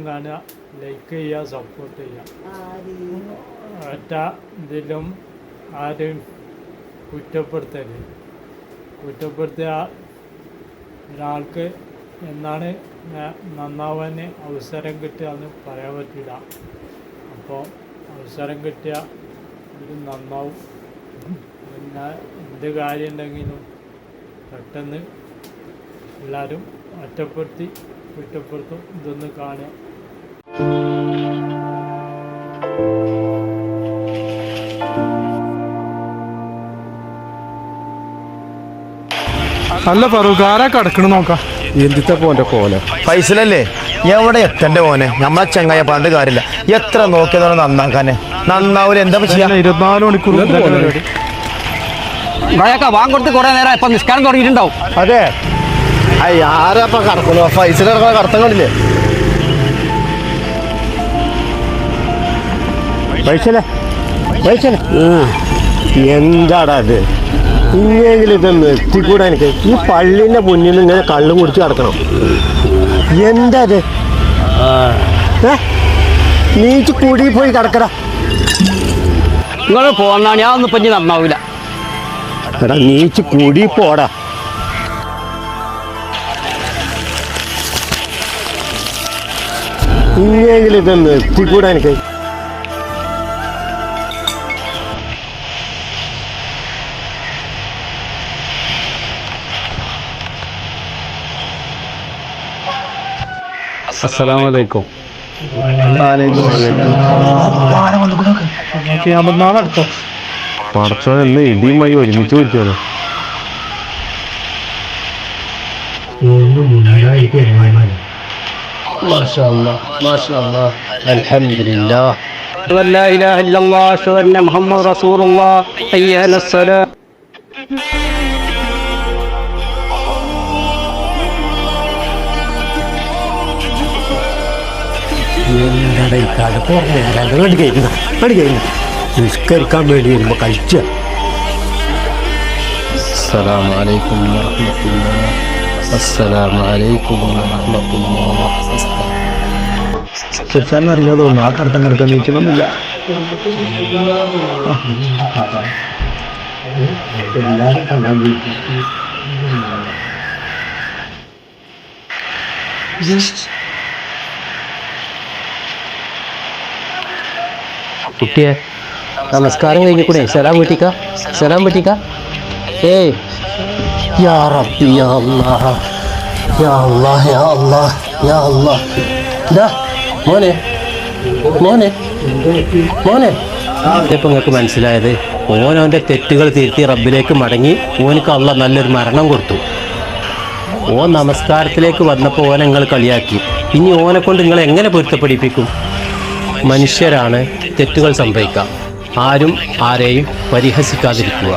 കാണുക, ലൈക്ക് ചെയ്യുക, സപ്പോർട്ട് ചെയ്യുക. ഒറ്റ ഇതിലും ആരും കുറ്റപ്പെടുത്തിയ ഒരാൾക്ക് എന്നാണ് നന്നാവാൻ അവസരം കിട്ടുക എന്ന് പറയാൻ പറ്റില്ല. അപ്പോൾ അവസരം കിട്ടിയ ഇത് നന്നാവും. പിന്നെ എന്ത് കാര്യം ഉണ്ടെങ്കിലും പെട്ടെന്ന് എല്ലാവരും കുറ്റപ്പെടുത്തും. ഇതൊന്ന് കാണുക. അല്ല ഫറൂഖ്, ആരാ കിടക്കണം നോക്കാം. എന്തിത്തെ പോന്റെ കോല പൈസലല്ലേ എവിടെ എത്തന്റെ മോനെ? നമ്മളെ ചെങ്ങായ പറഞ്ഞിട്ട് കാര്യമില്ല. എത്ര നോക്കിയതാണ് നന്നാക്കാനെ, നന്നാവൂല. എന്താ ചെയ്യാ? 24 മണിക്കൂർ വാങ്ങൊടുത്ത് കുറെ നേരം ഇപ്പൊ നിസ്കാരം തുടങ്ങിയിട്ടുണ്ടാവും. അതെ, ആരാപ്പ കടക്കുന്നു? പൈസ കിടക്കുന്ന കടത്തം കണ്ടില്ലേ? എന്താടാ അത്? ഇല്ലെങ്കിൽ ഇതൊന്ന് എത്തിക്കൂടാ എനിക്ക്? ഈ പള്ളിന്റെ മുന്നിൽ ഇങ്ങനെ കള്ളും കുടിച്ച് കിടക്കണം. എന്താ അത്? നീച്ച് കൂടി പോയി കിടക്കടാ. നിങ്ങൾ പോന്നാ ഞാൻ ഒന്നും പഞ്ഞി നന്നാവൂല. എടാ നീച്ച് കൂടി പോടാ. ഇല്ലെങ്കിൽ ഇതൊന്ന് എത്തിക്കൂടാ എനിക്ക്? അസ്സലാമലൈക്കും. പടച്ചോ എന്ന് ഇടിയുമായി ഒരുമിച്ച് വിളിച്ചോലോ. മുഹമ്മദ് റസൂലുള്ളാഹ്. ഹയ്യ അലസ്സലാ. നിസ്കരിക്കാൻ വേണ്ടി വരുമ്പോ കഴിച്ച. അസ്സലാമു അലൈക്കും വറഹ്മത്തുള്ളാഹി. അസ്സലാമു അലൈക്കും വറഹ്മത്തുള്ളാഹി. അറിയാതെ തോന്നുന്നു. ആ കടത്തം കിടക്കാൻ നീക്കണമെന്നില്ല. കുട്ടിയെ നമസ്കാരം കഴിഞ്ഞൂടെ? സലാം വീട്ടിക്ക. ഏയ് യാ റബ്ബി യാ അല്ലാഹ് യാ അല്ലാഹ് യാ അല്ലാഹ് യാ അല്ലാഹ്. ദാ മോനെ ഇപ്പം നിങ്ങൾക്ക് മനസ്സിലായത്? ഓനവൻ്റെ തെറ്റുകൾ തിരുത്തി റബ്ബിലേക്ക് മടങ്ങി ഓനക്ക് അള്ളാഹ് നല്ലൊരു മരണം കൊടുത്തു. ഓൻ നമസ്കാരത്തിലേക്ക് വന്നപ്പോൾ ഓനെ നിങ്ങൾ കളിയാക്കി. ഇനി ഓനെ കൊണ്ട് നിങ്ങൾ എങ്ങനെ പൊരുത്തപ്പെടിപ്പിക്കും? മനുഷ്യരാണ്, തെറ്റുകൾ സംഭവിക്കാം. ആരും ആരെയും പരിഹസിക്കാതിരിക്കുക.